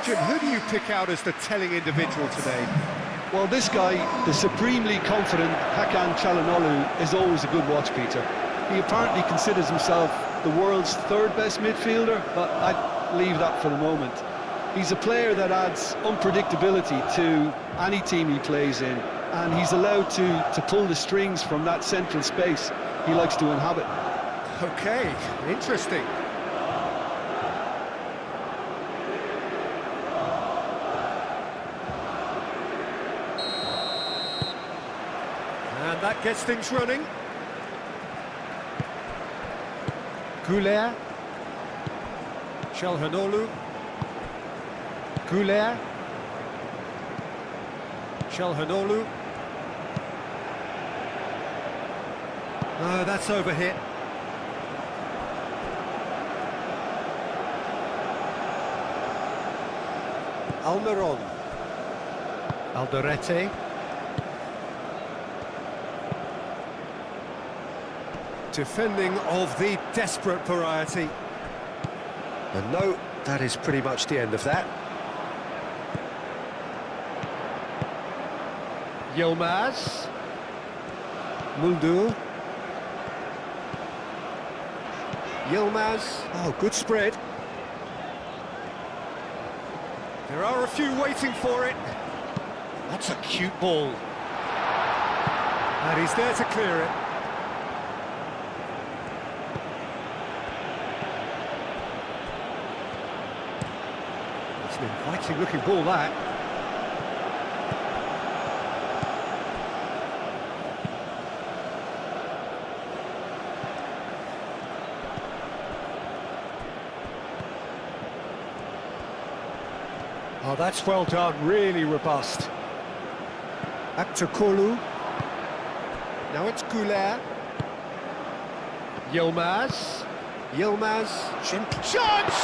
Jim, who do you pick out as the telling individual today? Well, this guy, the supremely confident Hakan Çalhanoğlu, is always a good watch, Peter. He apparently considers himself the world's third best midfielder, but I'd leave that for the moment. He's a player that adds unpredictability to any team he plays in, and he's allowed to pull the strings from that central space he likes to inhabit. Okay, interesting. And that gets things running. Güler. Çalhanoğlu. Güler. Çalhanoğlu. Oh, that's overhit. Almiron. Alderete. Defending of the desperate variety. And no, that is pretty much the end of that. Yilmaz. Muldu. Yilmaz. Oh, good spread. There are a few waiting for it. That's a cute ball. And he's there to clear it. It's an inviting looking ball, that. Oh, that's well done, really robust. Aktakolu. Now it's Güler. Yilmaz. Yilmaz. Chance,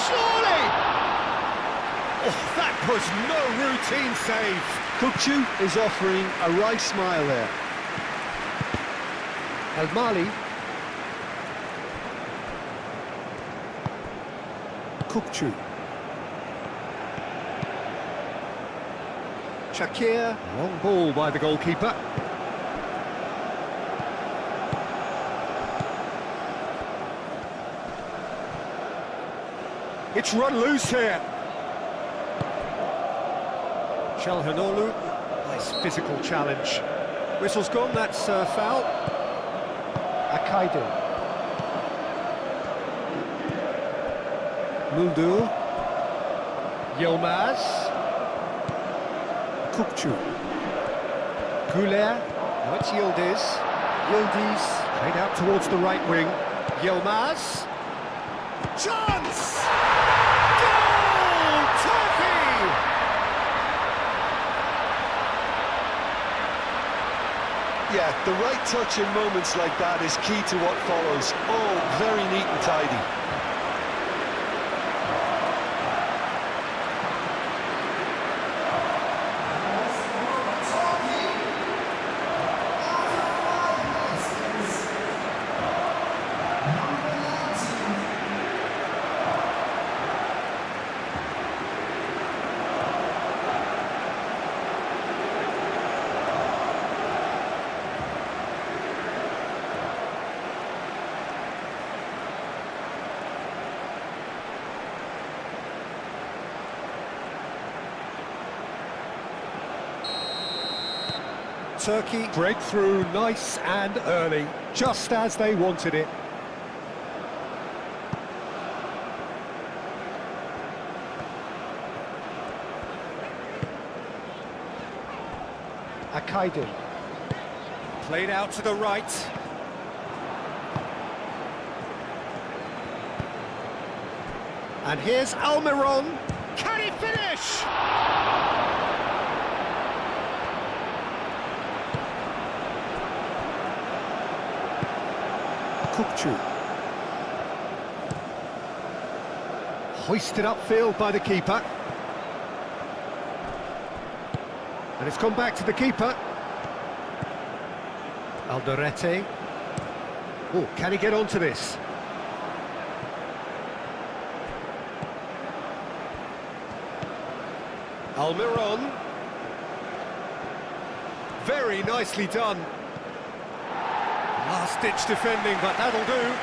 surely! Oh, that was no routine save. Kukçu is offering a wry smile there. El Mali. Kukçu. Shakir, long ball by the goalkeeper. It's run loose here. Çalhanoğlu, nice physical challenge. Whistle's gone, that's foul. Akaydın. Muldu. Yilmaz. Kukçu. Güler. Now it's Yildiz. Yildiz. Played out towards the right wing. Yilmaz. Chance! Goal! Turkey! Yeah, the right touch in moments like that is key to what follows. Oh, very neat and tidy. Turkey break through nice and early, just as they wanted it. Akaydın. Played out to the right. And here's Almiron. Can he finish? Kukçu. Hoisted upfield by the keeper. And it's gone back to the keeper. Alderete. Oh, can he get onto this? Almiron. Very nicely done. Last-ditch defending, but that'll do.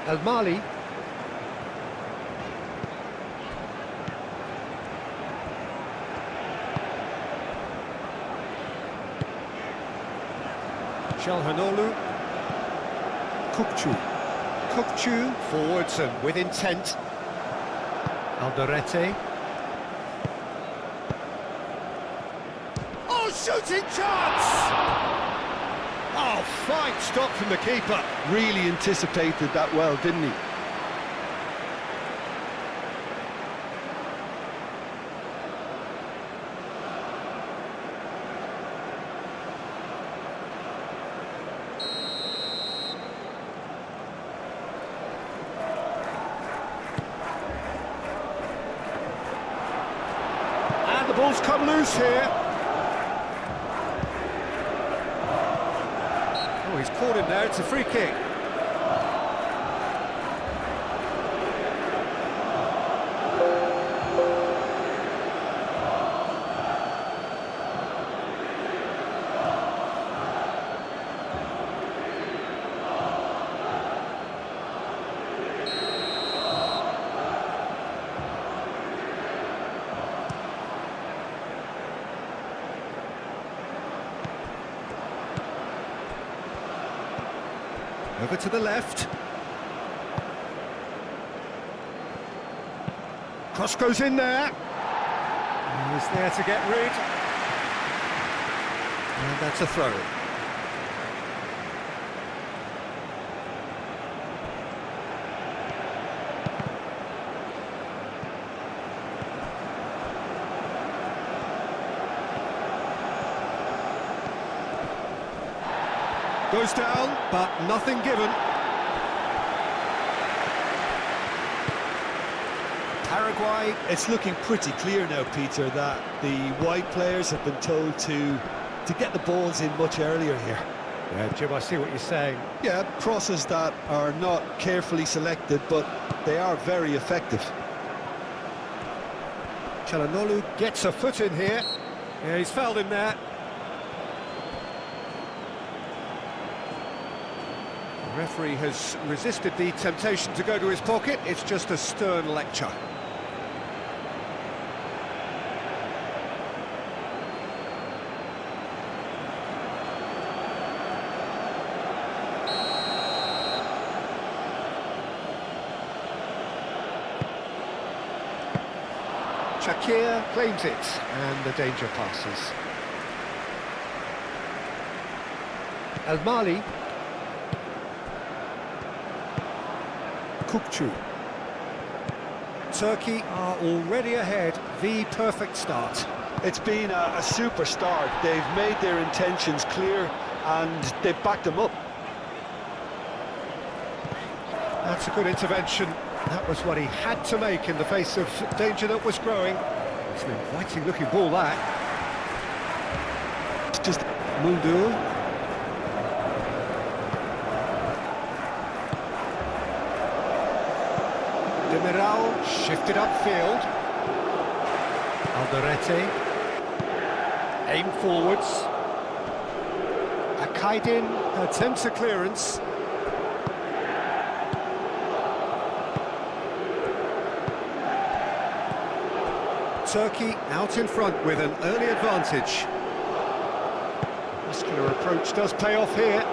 El Mali. Çalhanoğlu. Kukçu forwards and with intent. Alderete. Oh, shooting chance! Oh, fine stop from the keeper. Really anticipated that well, didn't he? And the ball's come loose here. Oh, he's caught him there, it's a free kick. Over to the left. Cross goes in there. He's there to get rid. And that's a throw. Goes down, but nothing given. Paraguay. It's looking pretty clear now, Peter, that the white players have been told to get the balls in much earlier here. Yeah, Jim, I see what you're saying. Yeah, crosses that are not carefully selected, but they are very effective. Çalhanoğlu gets a foot in here. Yeah, he's fouled him there. The referee has resisted the temptation to go to his pocket. It's just a stern lecture. Shakir claims it, and the danger passes. El Mali. Kukçu. Turkey are already ahead, the perfect start. It's been a super start. They've made their intentions clear and they've backed them up. That's a good intervention. That was what he had to make in the face of danger that was growing. It's an inviting looking ball, that. It's just Muldur. Demiral shifted upfield. Alderete. Aim forwards. Akaydin attempts a clearance. Turkey out in front with an early advantage. Muscular approach does pay off here.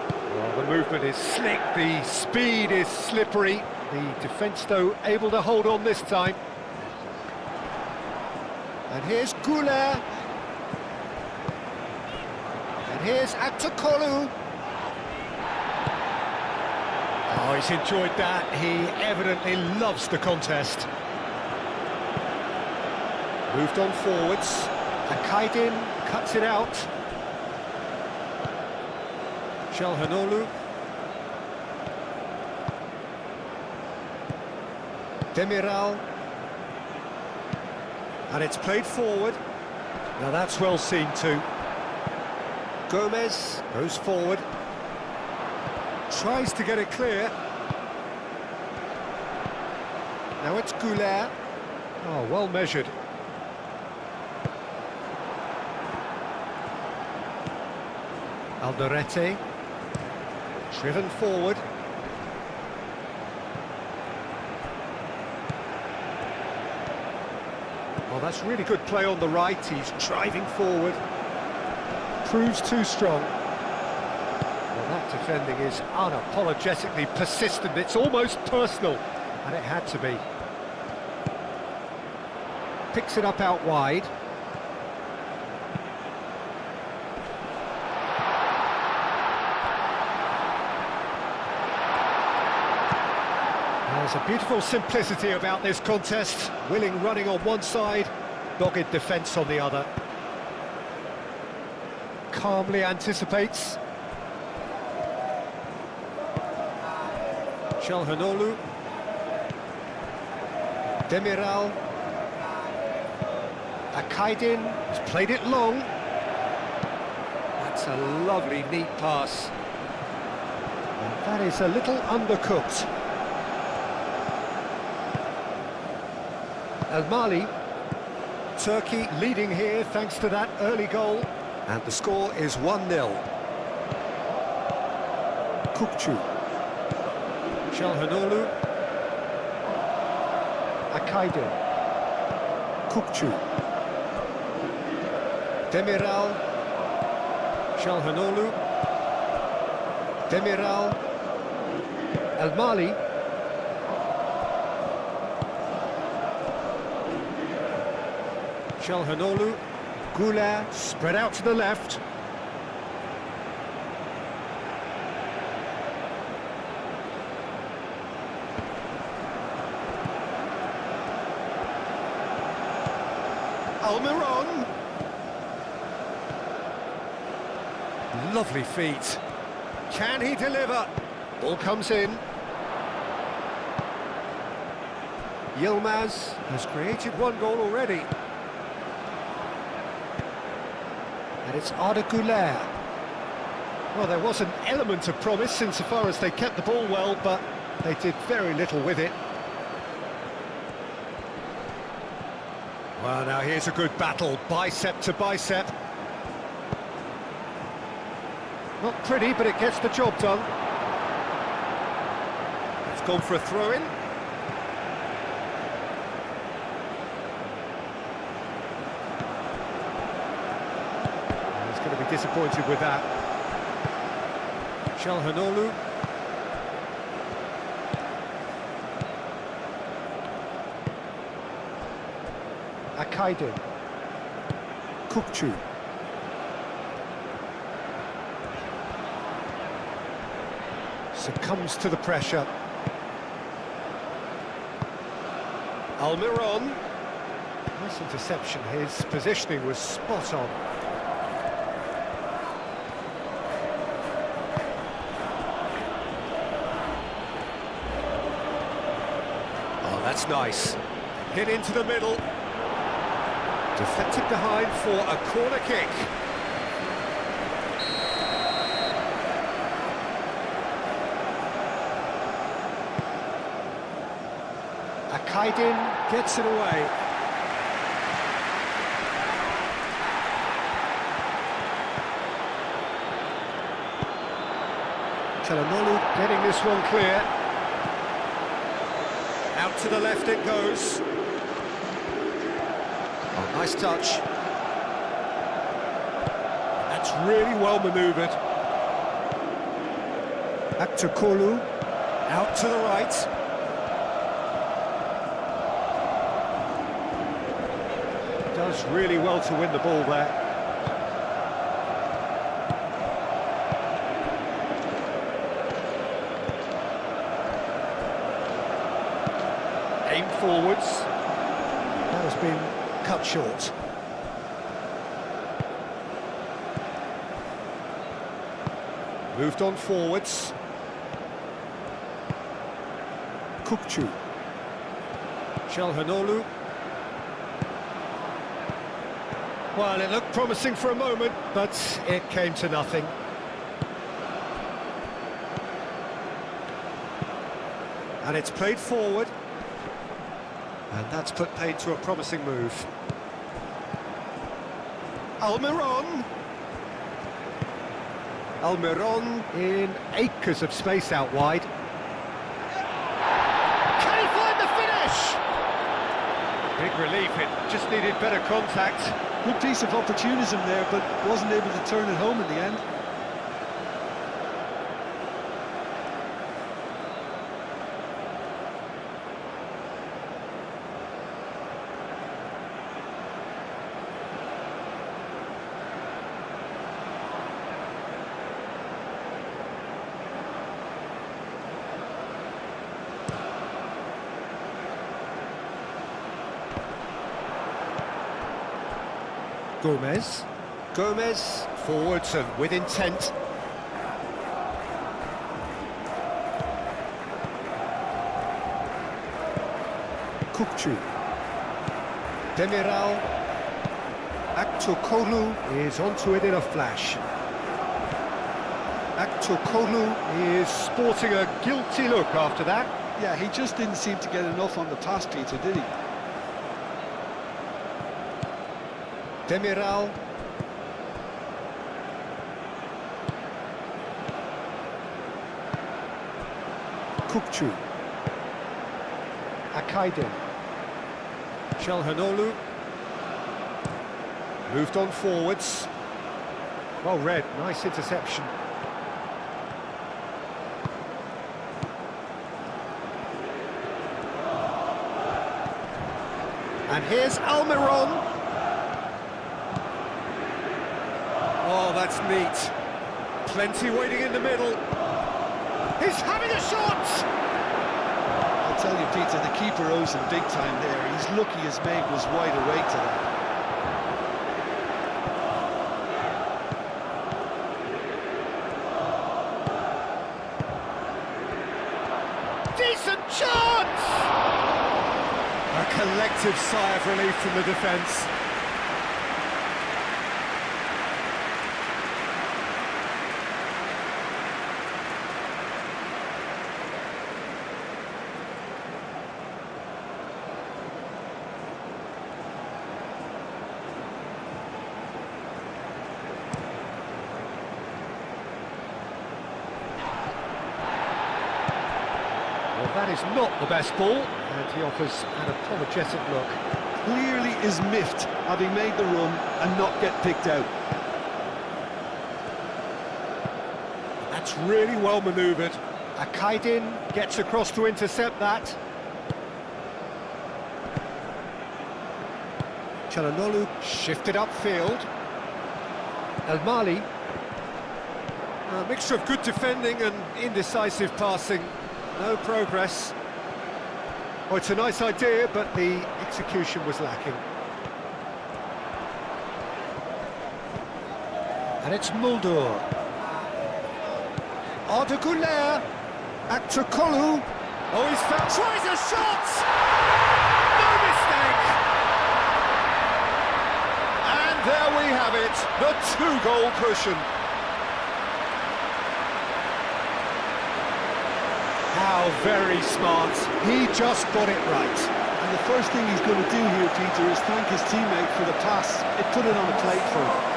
Well, the movement is slick, the speed is slippery. The defence, though, able to hold on this time. And here's Güler. And here's Aktürkoğlu. Oh, he's enjoyed that. He evidently loves the contest. Moved on forwards. Akaydin cuts it out. Çalhanoğlu. Demiral. And it's played forward. Now that's well seen too. Gomez goes forward. Tries to get it clear. Now it's Goulet. Oh, well measured. Alderete. Driven forward. Well, that's really good play on the right. He's driving forward. Proves too strong. Well, that defending is unapologetically persistent. It's almost personal, and it had to be. Picks it up out wide. There's a beautiful simplicity about this contest. Willing running on one side, dogged defence on the other. Calmly anticipates. Çalhanoğlu. Demiral. Akaydin has played it long. That's a lovely, neat pass. And that is a little undercooked. Al Mali, Turkey leading here thanks to that early goal. And the score is 1-0. Kukçu. Çalhanoğlu. Akaydin. Kukçu. Demiral. Çalhanoğlu. Demiral. Al Mali. Çalhanoğlu, Goulet, spread out to the left. Almiron. Lovely feet. Can he deliver? Ball comes in. Yilmaz has created one goal already. And it's Arda Güler. Well, there was an element of promise insofar as they kept the ball well, but they did very little with it. Well, now here's a good battle, bicep to bicep. Not pretty, but it gets the job done. It's gone for a throw-in. Going to be disappointed with that. Çalhanoğlu. Akaydin. Kukçu. Succumbs to the pressure. Almiron. Nice interception. His positioning was spot on. That's nice. Hit into the middle. Deflected behind for a corner kick. Akaydin gets it away. Çalhanoğlu getting this one clear. Out to the left it goes. Oh, nice touch. That's really well manoeuvred. Aktürkoğlu, out to the right. Does really well to win the ball there. Aim forwards. That has been cut short. Moved on forwards. Kukçu. Çalhanoğlu. Well, it looked promising for a moment, but it came to nothing. And it's played forward. And that's put paid to a promising move. Almiron. Almiron in acres of space out wide. Can he find the finish? Big relief, it just needed better contact. Good piece of opportunism there, but wasn't able to turn it home in the end. Gomez. Gomez, forwards and with intent. Kukçu. Demiral. Aktokolu is onto it in a flash. Aktokolu is sporting a guilty look after that. Yeah, he just didn't seem to get enough on the pass, Peter, did he? Demiral. Kukçu. Akaydin. Çalhanoğlu. Moved on forwards. Well read, nice interception. And here's Almiron. Oh, that's neat. Plenty waiting in the middle. He's having a shot! I'll tell you, Peter, the keeper owes him big time there. He's lucky his mate was wide awake to that. Decent chance! A collective sigh of relief from the defence. Well, that is not the best ball, and he offers an apologetic look. Clearly is miffed, having made the run and not get picked out. That's really well manoeuvred. Akaydin gets across to intercept that. Çalhanoğlu shifted upfield. El Mali. A mixture of good defending and indecisive passing. No progress. Oh, it's a nice idea, but the execution was lacking. And it's Muldur. Arda Güler. Aktokolu. Oh, he's found. Tries a shot! No mistake! And there we have it, the two-goal cushion. How very smart. He just got it right. And the first thing he's going to do here, Peter, is thank his teammate for the pass. It put it on a plate for him.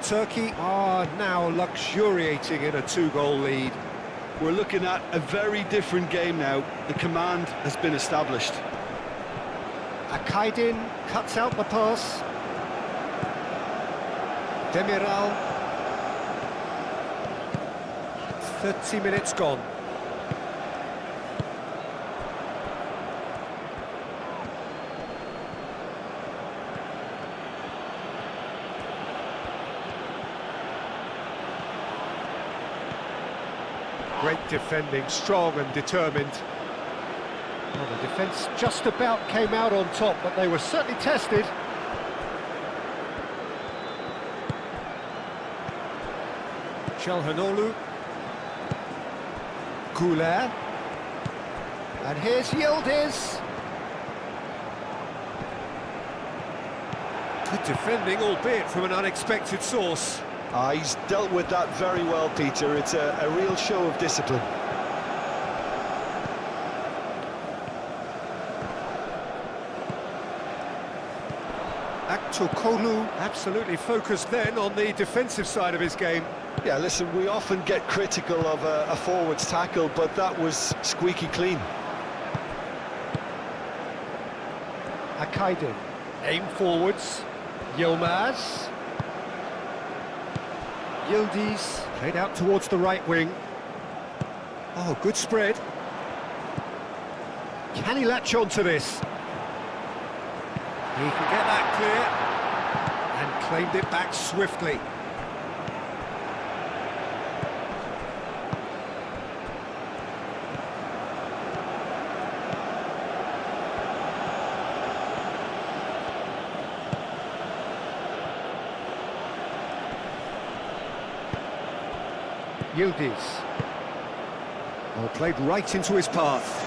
Turkey are now luxuriating in a two-goal lead. We're looking at a very different game now. The command has been established. Akaydin cuts out the pass. Demiral. 30 minutes gone. Great defending, strong and determined. Well, the defence just about came out on top, but they were certainly tested. Çalhanoğlu. Güler. And here's Yildiz. Good defending, albeit from an unexpected source. He's dealt with that very well, Peter. It's a real show of discipline. Aktürkoğlu absolutely focused then on the defensive side of his game. Yeah, listen, we often get critical of a forward's tackle, but that was squeaky clean. Akaydın. Aim forwards. Yilmaz. Yildiz. Played out towards the right wing. Oh, good spread. Can he latch on to this? He can get that clear. And claimed it back swiftly. Yildiz. Oh, played right into his path.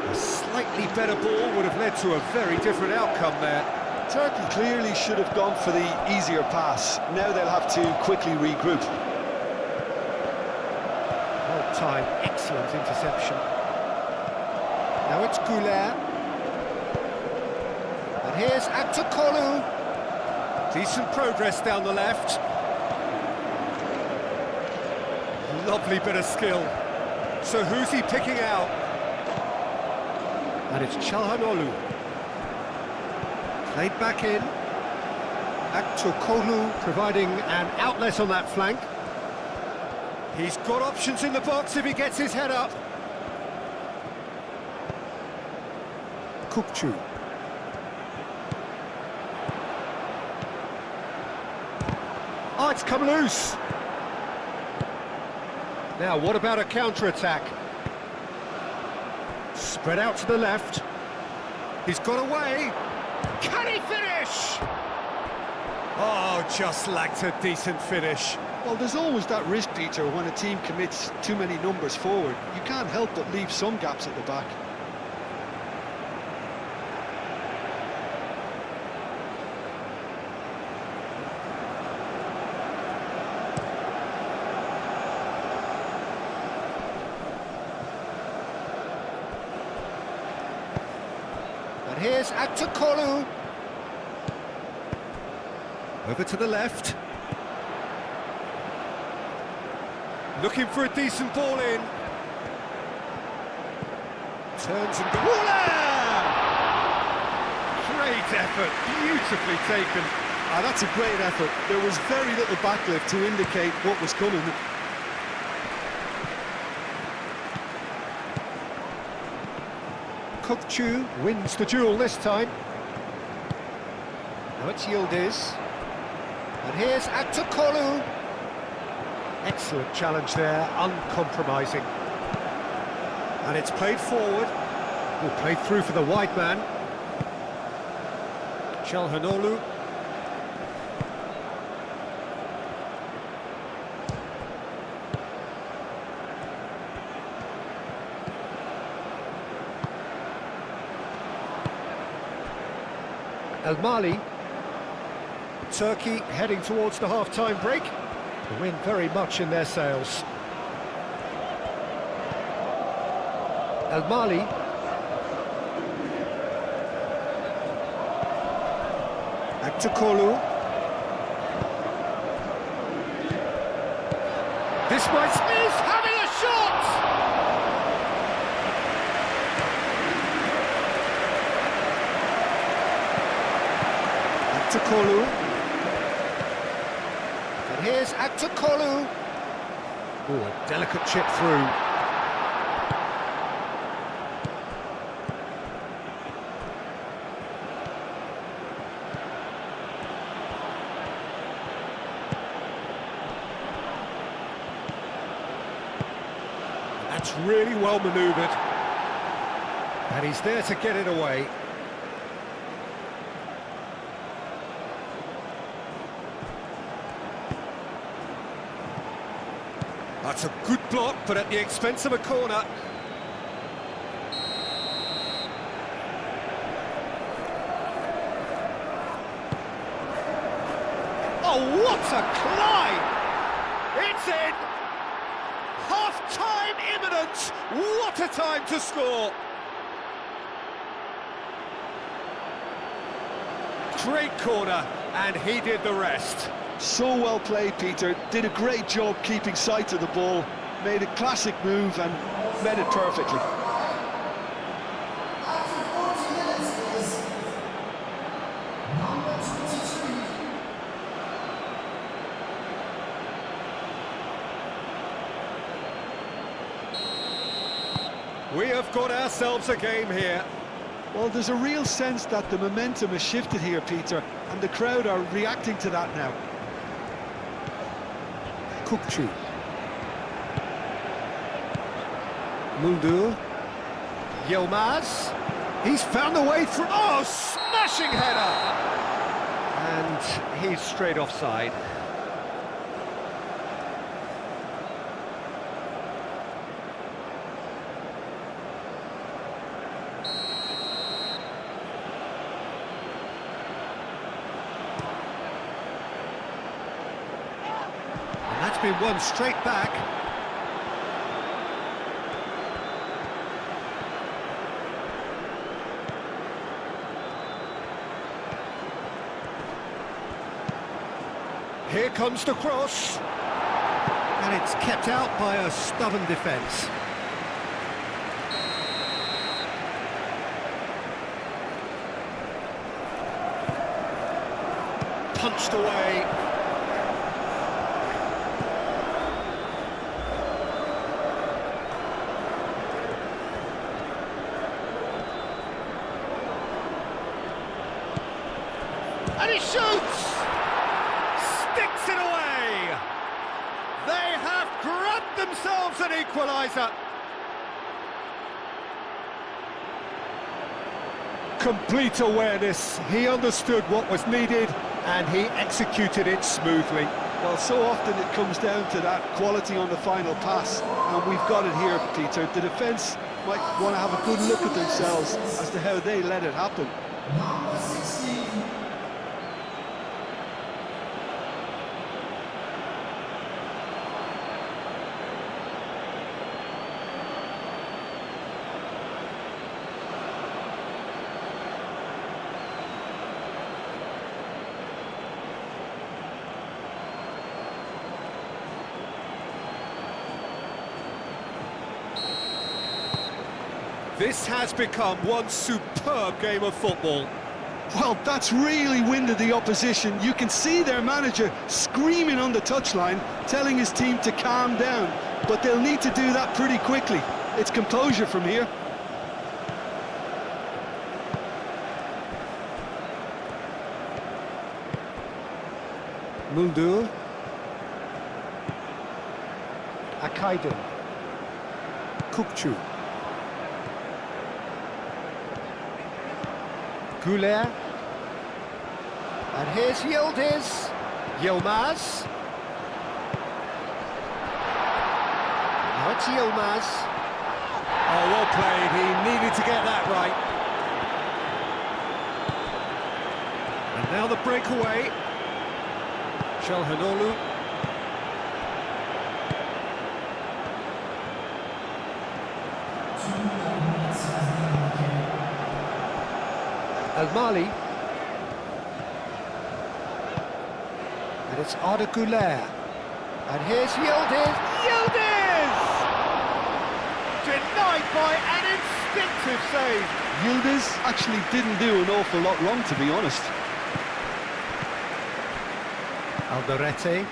A slightly better ball would have led to a very different outcome there. Turkey clearly should have gone for the easier pass. Now they'll have to quickly regroup. Well timed, excellent interception. Now it's Güler. And here's Aktürkoğlu. Decent progress down the left. Lovely bit of skill. So who's he picking out? And it's Çalhanoğlu. Played back in. Aktürkoğlu providing an outlet on that flank. He's got options in the box if he gets his head up. Kukçu. Oh, it's come loose. Now, what about a counter-attack? Spread out to the left. He's got away. Can he finish? Oh, just lacked a decent finish. Well, there's always that risk, Peter, when a team commits too many numbers forward. You can't help but leave some gaps at the back. And here's Aktürkoğlu. Over to the left. Looking for a decent ball in. Turns and goes. Great effort, beautifully taken. That's a great effort. There was very little backlift to indicate what was coming. Kukçu wins the duel this time. Now it's Yildiz. And here's Aktürkoğlu. Excellent challenge there, uncompromising. And it's played forward. Will play through for the wide man. Çalhanoğlu. El Mali. Turkey heading towards the half-time break. The wind very much in their sails. El Mali. Aktürkoğlu. This might is having a shot! Aktürkoğlu. And here's Aktürkoğlu. Oh, a delicate chip through. That's really well manoeuvred. And he's there to get it away. That's a good block, but at the expense of a corner. Oh, what a climb! It's in! Half-time imminent! What a time to score! Great corner, and he did the rest. So well played, Peter. Did a great job keeping sight of the ball. Made a classic move and met it perfectly. We have got ourselves a game here. Well, there's a real sense that the momentum has shifted here, Peter, and the crowd are reacting to that now. Kukçu. Muldur. Yilmaz. He's found a way through. Oh, smashing header! And he's straight offside. That's been won straight back. Here comes the cross. And it's kept out by a stubborn defence. Punched away. And he shoots! Sticks it away! They have grabbed themselves an equaliser. Complete awareness. He understood what was needed and he executed it smoothly. Well, so often it comes down to that quality on the final pass, and we've got it here, Peter. The defence might want to have a good look at themselves as to how they let it happen. This has become one superb game of football. Well, that's really winded the opposition. You can see their manager screaming on the touchline, telling his team to calm down. But they'll need to do that pretty quickly. It's composure from here. Muldur. Akaydın. Kukçu. Güler. And here's Yildiz. Yilmaz. Now it's Yilmaz. Oh, well played. He needed to get that right. And now the breakaway. Çalhanoğlu. Al-Mali. And it's Arda Güler. And here's Yildiz. Yildiz! Denied by an instinctive save. Yildiz actually didn't do an awful lot wrong, to be honest. Alderete.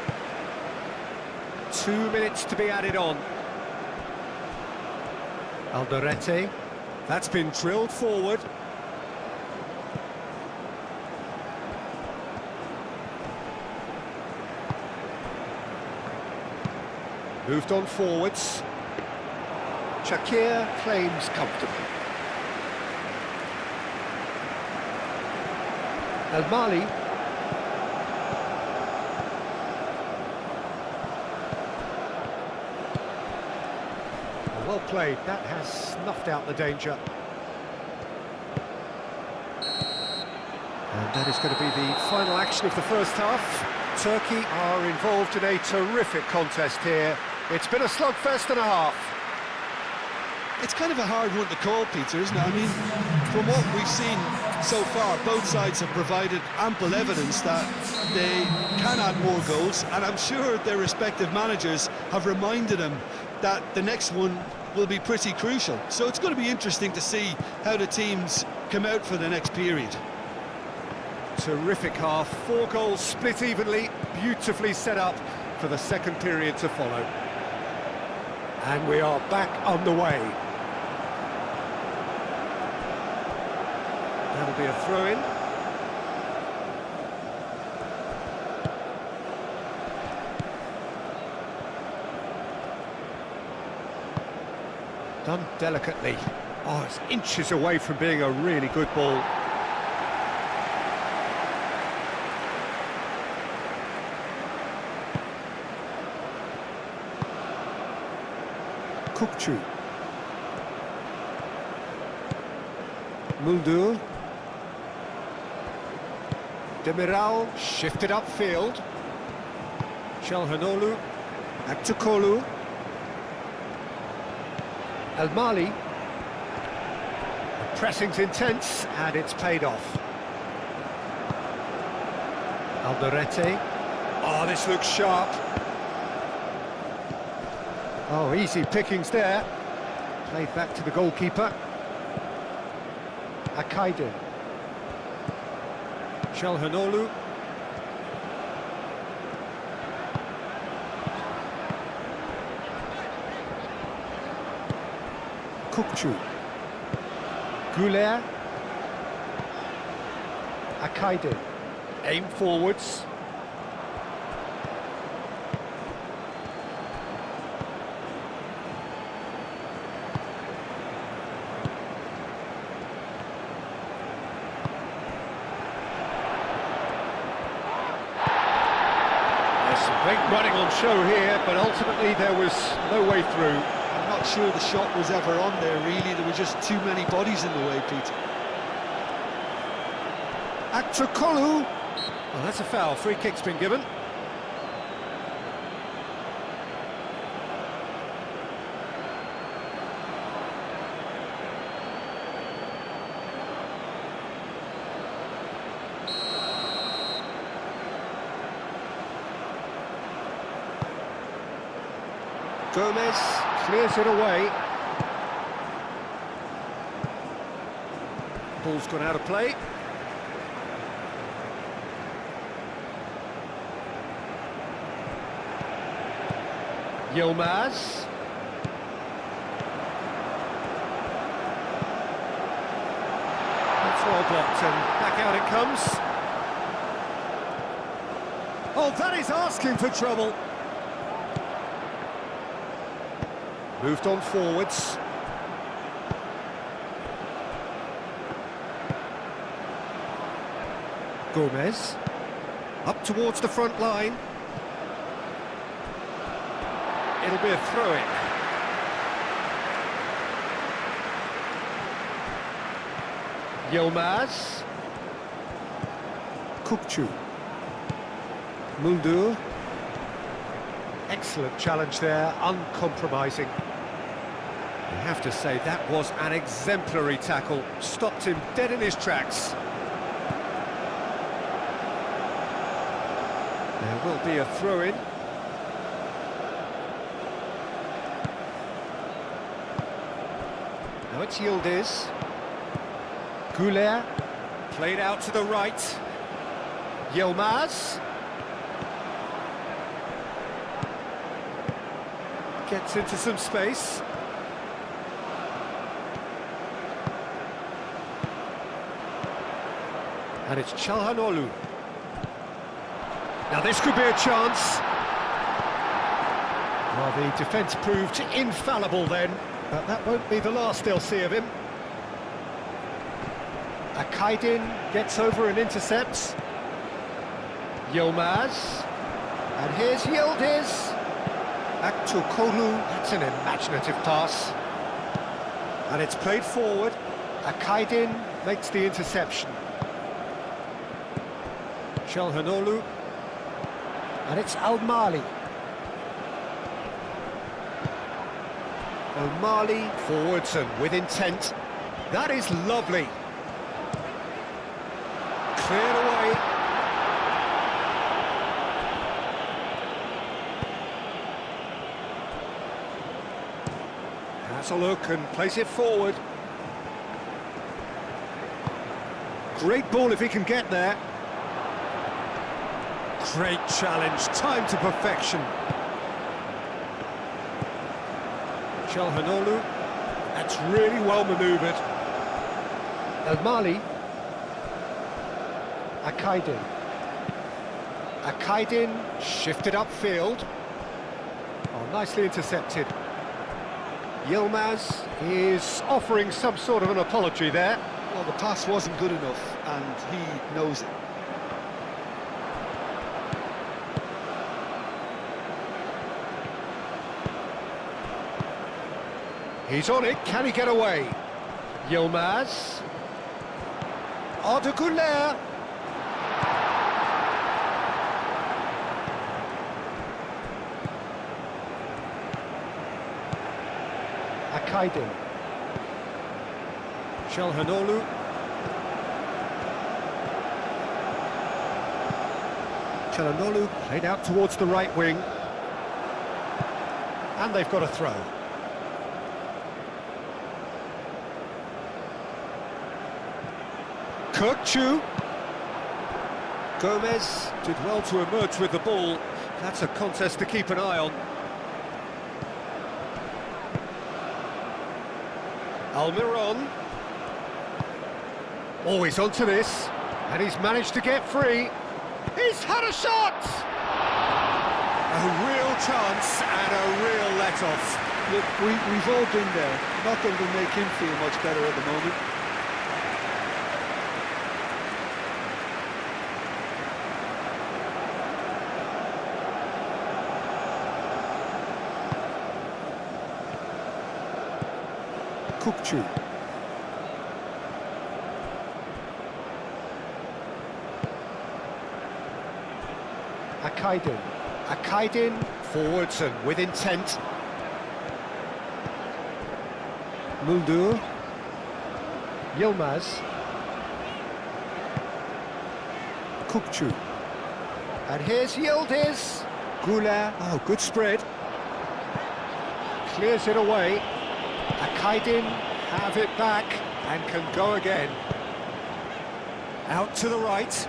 2 minutes to be added on. Alderete. That's been drilled forward. Moved on forwards. Shakir claims comfortably. El Mali. Well played, that has snuffed out the danger. And that is going to be the final action of the first half. Turkey are involved in a terrific contest here. It's been a slugfest and a half. It's kind of a hard one to call, Peter, isn't it? I mean, from what we've seen so far, both sides have provided ample evidence that they can add more goals, and I'm sure their respective managers have reminded them that the next one will be pretty crucial. So it's going to be interesting to see how the teams come out for the next period. Terrific half, 4 goals split evenly, beautifully set up for the second period to follow. And we are back on the way. That'll be a throw-in. Done delicately. Oh, it's inches away from being a really good ball. Kukçu. Muldur. Demiral shifted upfield. Çalhanoğlu. Aktukolu. El Mali. The pressing's intense and it's paid off. Alderete. Oh, this looks sharp. Oh, easy pickings there. Played back to the goalkeeper. Akaydın. Çalhanoğlu. Kukçu. Güler. Akaydın. Aim forwards. Great running on show here, but ultimately there was no way through. I'm not sure the shot was ever on there, really. There were just too many bodies in the way, Peter. Aktukolu. Oh, that's a foul. Free kick's been given. Gomez clears it away. Ball's gone out of play. Yilmaz. That's well blocked and back out it comes. Oh, that is asking for trouble. Moved on forwards. Gomez. Up towards the front line. It'll be a throw-in. Yilmaz. Kukçu. Muldur. Excellent challenge there, uncompromising. You have to say that was an exemplary tackle. Stopped him dead in his tracks. There will be a throw-in. Now it's Yildiz. Güler. Played out to the right. Yilmaz. Gets into some space. And it's Çalhanoğlu. Now this could be a chance. Well, the defence proved infallible then, but that won't be the last they'll see of him. Akaydin gets over and intercepts. Yilmaz. And here's Yildiz. Aktürkoğlu. That's an imaginative pass. And it's played forward. Akaydin makes the interception. Çalhanoğlu. And it's Al-Mali. Al-Mali forwards and with intent. That is lovely. Cleared away. Has a look and plays it forward. Great ball if he can get there. Great challenge, timed to perfection. Çalhanoğlu, that's really well manoeuvred. Al-Mali. Akaydin. Akaydin shifted upfield. Oh, nicely intercepted. Yilmaz is offering some sort of an apology there. Well, the pass wasn't good enough, and he knows it. He's on it, can he get away? Yilmaz. Arda Güler. Akaydin. Çalhanoğlu. Çalhanoğlu played out towards the right wing. And they've got a throw. Kökçü. Gomez did well to emerge with the ball. That's a contest to keep an eye on. Almiron. Oh, he's onto this. And he's managed to get free. He's had a shot! A real chance and a real let-off. Look, we've all been there. Nothing will make him feel much better at the moment. Kökçü. Akaydin. Akaydin forwards and with intent. Muldur. Yilmaz. Kökçü. And here's Yildiz. Güler. Oh, good spread. Clears it away. Akaydin have it back and can go again. Out to the right.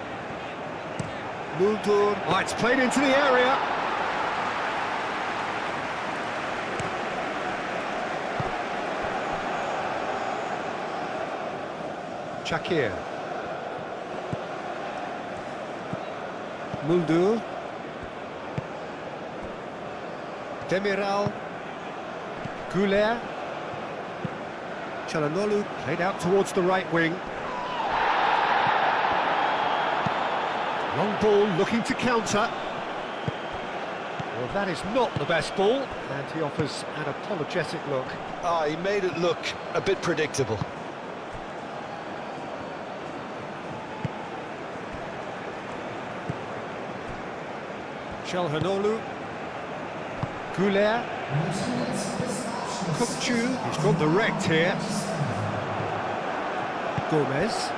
Muldur. Oh, it's played into the area. Shakir. Muldur. Demiral. Güler. Çalhanoğlu played out towards the right wing. Long ball looking to counter. Well, that is not the best ball, and he offers an apologetic look. Ah, he made it look a bit predictable. Çalhanoğlu. Güler. Kökçü, he's got the wrecked here. Gomez.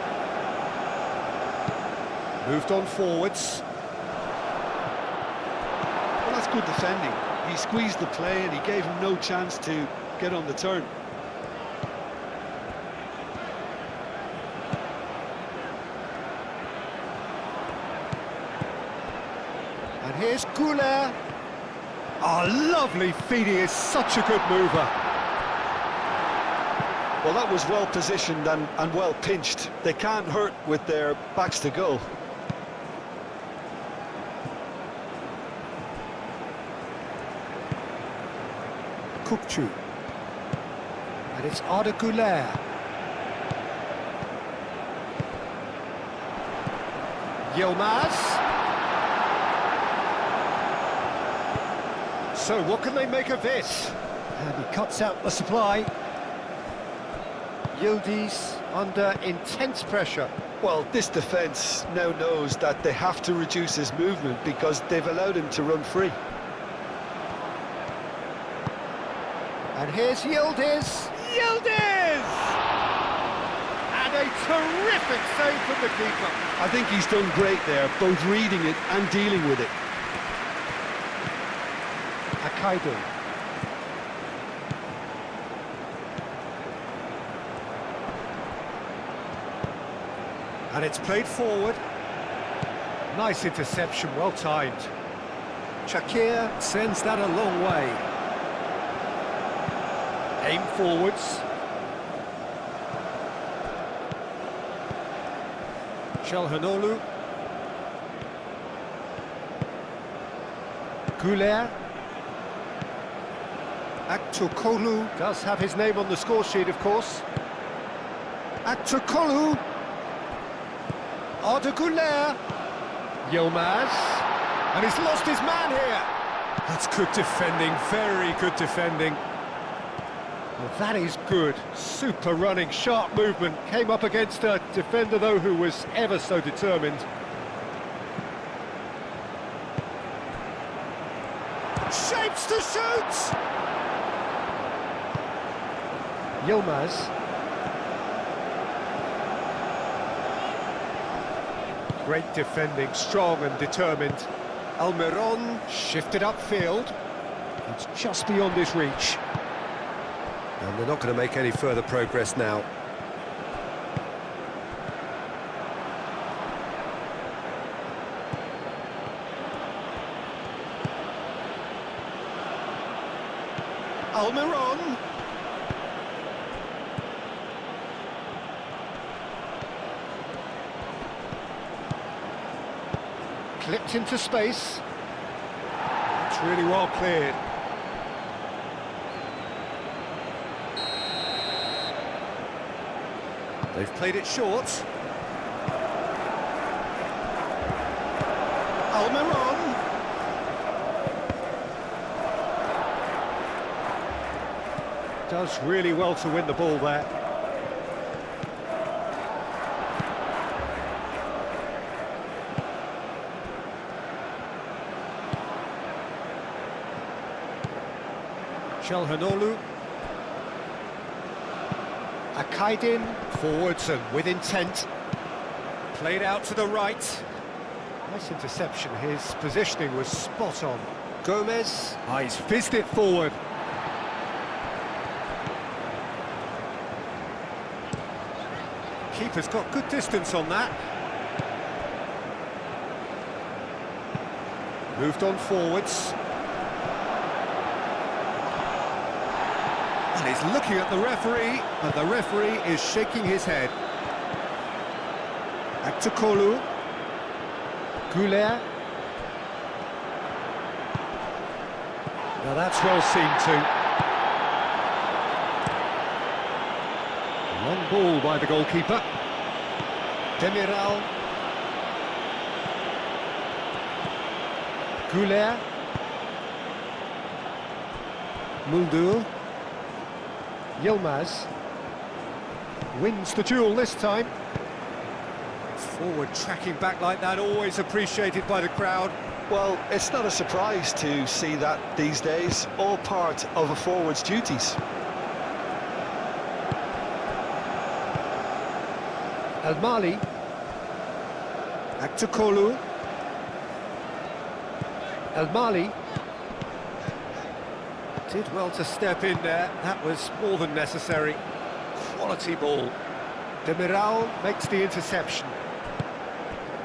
Moved on forwards. Well, that's good defending. He squeezed the play and he gave him no chance to get on the turn. And here's Güler. Oh, lovely feed, he is such a good mover. Well, that was well positioned and well pinched. They can't hurt with their backs to goal. Kökçü. And it's Arda Güler. Yilmaz. So what can they make of this? And he cuts out the supply. Yildiz under intense pressure. Well, this defence now knows that they have to reduce his movement because they've allowed him to run free. And here's Yildiz. Yildiz! And a terrific save from the keeper. I think he's done great there, both reading it and dealing with it. Akaidu. And it's played forward. Nice interception, well timed. Shakir sends that a long way. Aim forwards. Çalhanoğlu. Güler. Aktürkoğlu does have his name on the score sheet, of course. Aktürkoğlu. Arda Güler. Yilmaz. And he's lost his man here. That's good defending, very good defending. Well, that is good. Super running, sharp movement. Came up against a defender, though, who was ever so determined. Shapes to shoot! Yilmaz. Great defending, strong and determined. Almiron shifted upfield. It's just beyond his reach. And they're not going to make any further progress now. Almiron. Clipped into space. It's really well cleared. They've played it short. Almiron. Does really well to win the ball there. Çalhanoğlu. Akaydin, forwards and with intent. Played out to the right. Nice interception, his positioning was spot on. Gomez, he's fizzed it forward. Keeper's got good distance on that. Moved on forwards. And he's looking at the referee, and the referee is shaking his head. Aktürkoğlu. Güler. Now that's well seen too. Long ball by the goalkeeper. Demiral. Güler. Muldu. Yilmaz wins the duel this time. Forward tracking back like that, always appreciated by the crowd. Well, it's not a surprise to see that these days, all part of a forward's duties. Al-Mali. Aktürkoğlu. Al-Mali. Did well to step in there, that was more than necessary. Quality ball. Demiral makes the interception.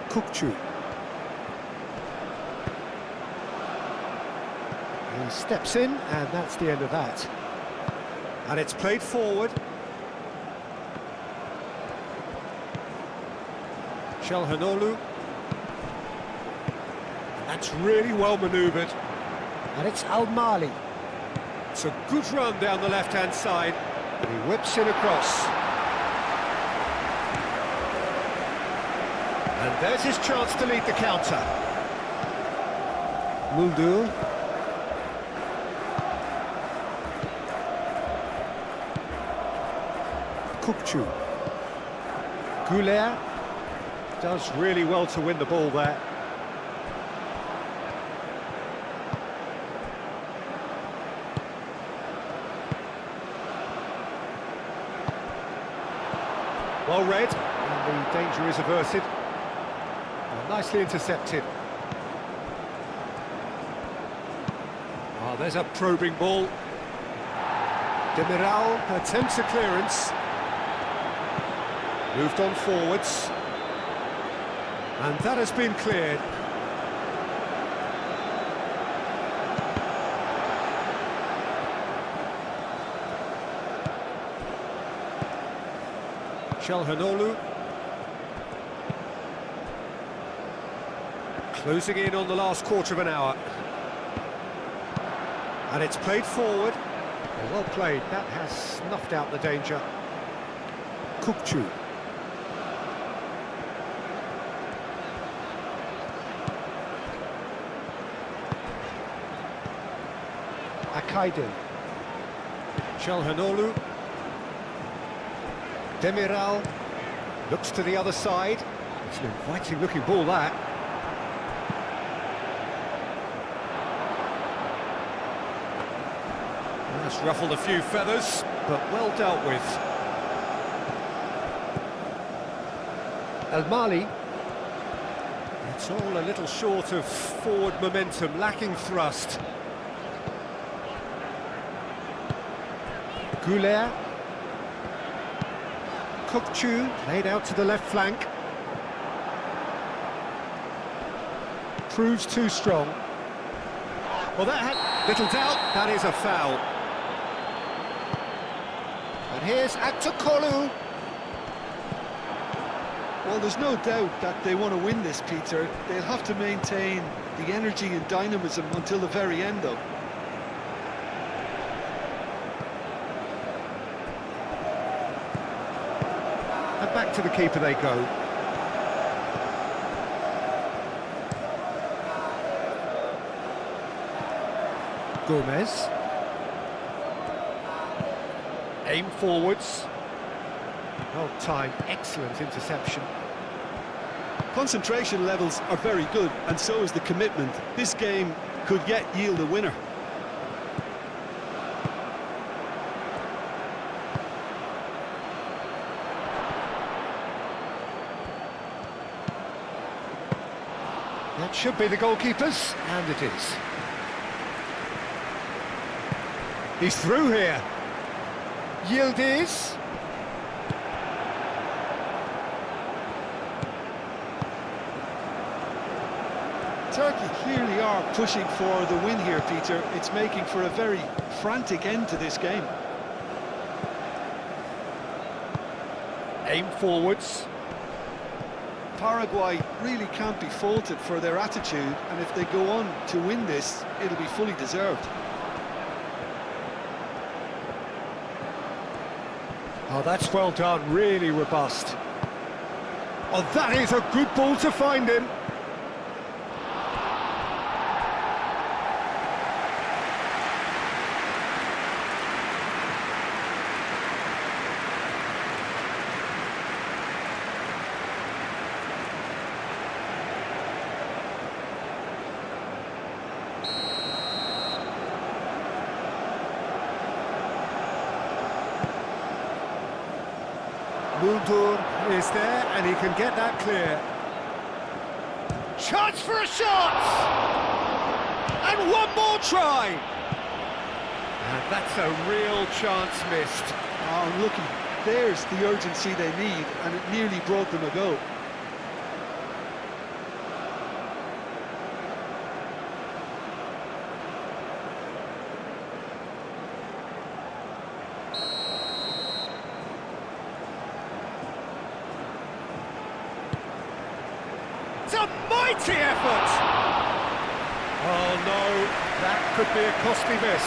Kukçu. He steps in, and that's the end of that. And it's played forward. Çalhanoğlu. That's really well manoeuvred. And it's Al-Mali. It's a good run down the left-hand side. He whips it across. And there's his chance to lead the counter. Muldur. Kukçu. Goulet does really well to win the ball there. Well read, and the danger is averted. Well, nicely intercepted. Oh, there's a probing ball. Demiral attempts a clearance. Moved on forwards. And that has been cleared. Çalhanoğlu. Closing in on the last quarter of an hour. And it's played forward. Well played, that has snuffed out the danger. Kukçu. Akaydın. Çalhanoğlu. Demiral looks to the other side. It's an inviting looking ball, that. That's ruffled a few feathers, but well dealt with. El Mali. It's all a little short of forward momentum, lacking thrust. Goulet. Kukçu played out to the left flank. Proves too strong. Well, that had little doubt, that is a foul. And here's Aktokolu. Well, there's no doubt that they want to win this, Peter. They'll have to maintain the energy and dynamism until the very end, though. And back to the keeper they go. Gomez. Aim forwards. Well timed, excellent interception. Concentration levels are very good, and so is the commitment. This game could yet yield a winner. That should be the goalkeeper's, and it is. He's through here. Yildiz. Turkey clearly are pushing for the win here, Peter. It's making for a very frantic end to this game. Aim forwards. Paraguay really can't be faulted for their attitude, and if they go on to win this, it'll be fully deserved. Oh, that's well done, really robust. Oh, that is a good ball to find him. Muldur is there, and he can get that clear. Chance for a shot! And one more try! And that's a real chance missed. Oh, looky, there's the urgency they need, and it nearly brought them a goal. It's a mighty effort! Oh no, that could be a costly miss.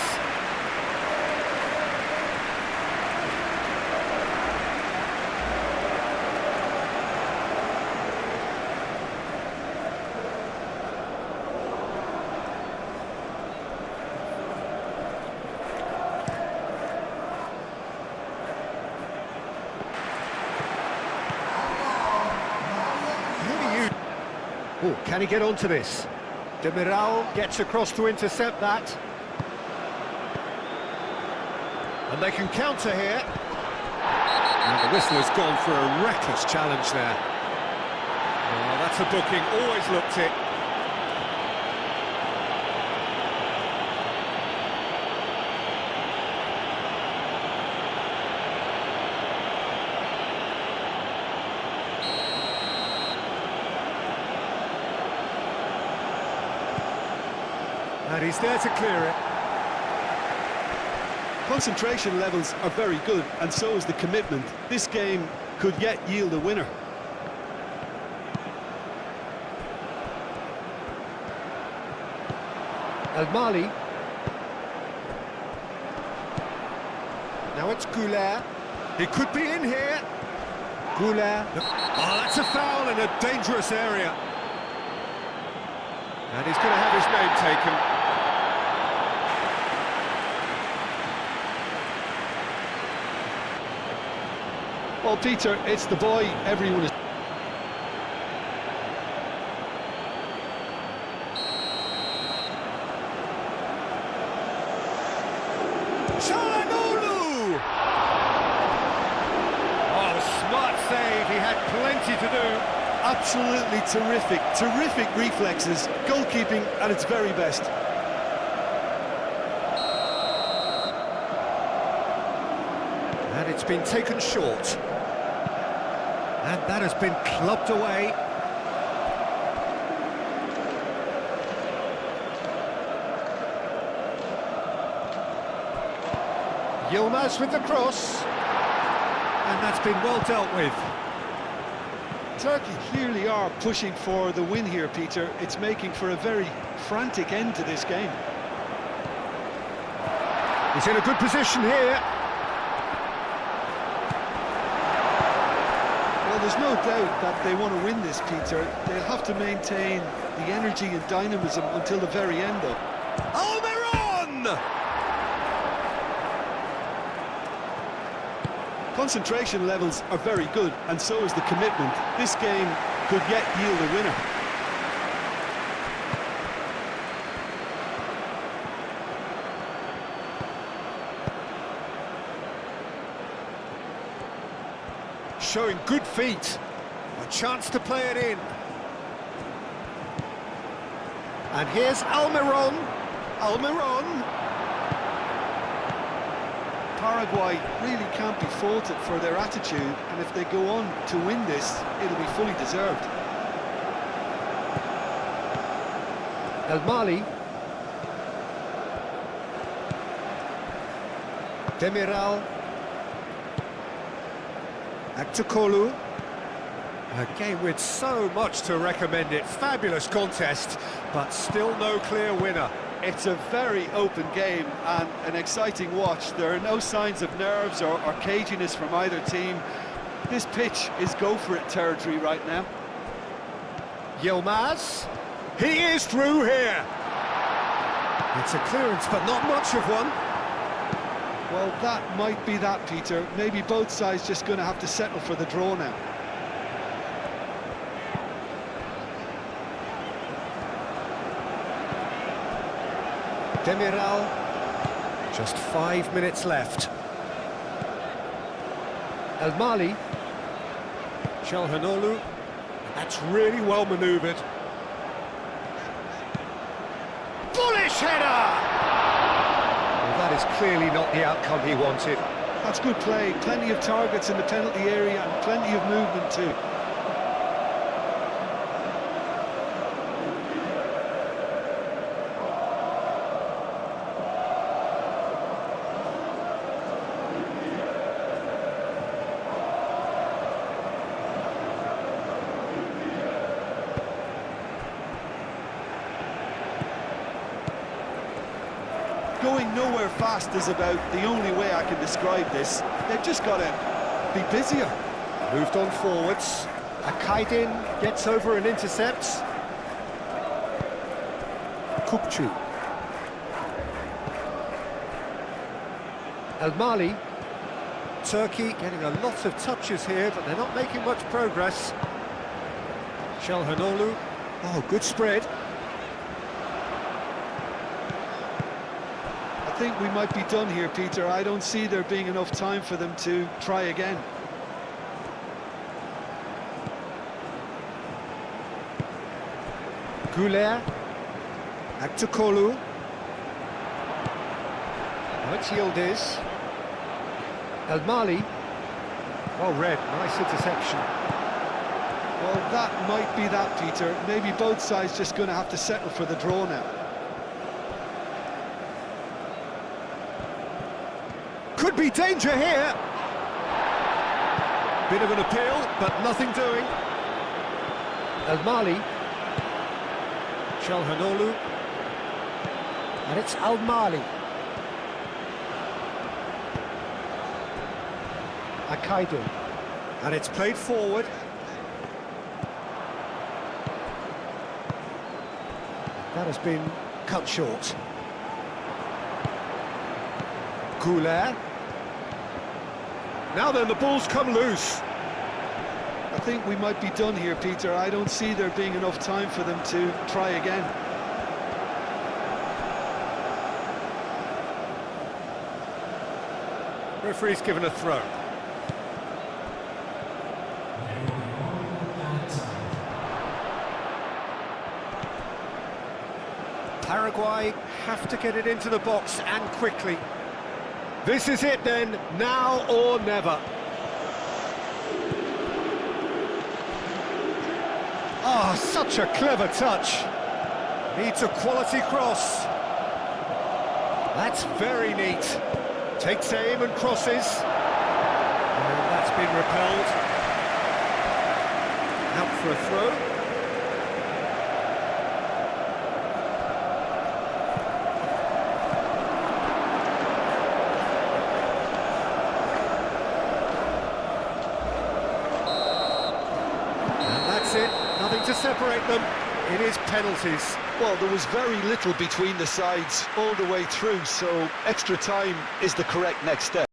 Oh, can he get onto this? Demiral gets across to intercept that. And they can counter here. And the whistle has gone for a reckless challenge there. Oh, that's a booking, always looked it. And he's there to clear it. Concentration levels are very good, and so is the commitment. This game could yet yield a winner. El Mali. Now it's Goulet. He could be in here. Goulet. Oh, that's a foul in a dangerous area. And he's going to have his name taken. Well, Peter, it's the boy everyone is... Çalhanoğlu! Oh, smart save, he had plenty to do. Absolutely terrific reflexes, goalkeeping at its very best. And it's been taken short. And that has been clubbed away. Yilmaz with the cross. And that's been well dealt with. Turkey clearly are pushing for the win here, Peter. It's making for a very frantic end to this game. He's in a good position here. Well, there's no doubt that they want to win this, Peter. They'll have to maintain the energy and dynamism until the very end, though. Almiron! Concentration levels are very good, and so is the commitment. This game could yet yield a winner. Showing good feet. A chance to play it in. And here's Almiron. Almiron. Paraguay really can't be faulted for their attitude, and if they go on to win this, it'll be fully deserved. El Mali. Demiral. Aktukolu. A game with so much to recommend it. Fabulous contest, but still no clear winner. It's a very open game and an exciting watch. There are no signs of nerves or caginess from either team. This pitch is go-for-it territory right now. Yilmaz. He is through here. It's a clearance, but not much of one. Well, that might be that, Peter. Maybe both sides just going to have to settle for the draw now. Demiral, just 5 minutes left. El Mali, Çalhanoğlu, that's really well manoeuvred. Bullish header! Well, that is clearly not the outcome he wanted. That's good play, plenty of targets in the penalty area and plenty of movement too. Going nowhere fast is about the only way I can describe this. They've just got to be busier. Moved on forwards. Akaydin gets over and intercepts. Kupçu. El Mali. Turkey getting a lot of touches here, but they're not making much progress. Çalhanoğlu. Oh, good spread. I think we might be done here, Peter. I don't see there being enough time for them to try again. Goulet. Back to Kolu. Now it's Yildiz. El Mali. Well read, nice interception. Well, that might be that, Peter. Maybe both sides just going to have to settle for the draw now. Could be danger here. Bit of an appeal, but nothing doing. El Mali. Çalhanoğlu. And it's Al Mali. Akaidu. And it's played forward. That has been cut short. Goulet. Now then, the ball's come loose. I think we might be done here, Peter. I don't see there being enough time for them to try again. Referee's given a throw. Paraguay have to get it into the box and quickly. This is it then, now or never. Ah, such a clever touch. Needs a quality cross. That's very neat. Takes aim and crosses. And that's been repelled. Out for a throw. It, nothing to separate them. It is penalties. Well, there was very little between the sides all the way through, so extra time is the correct next step.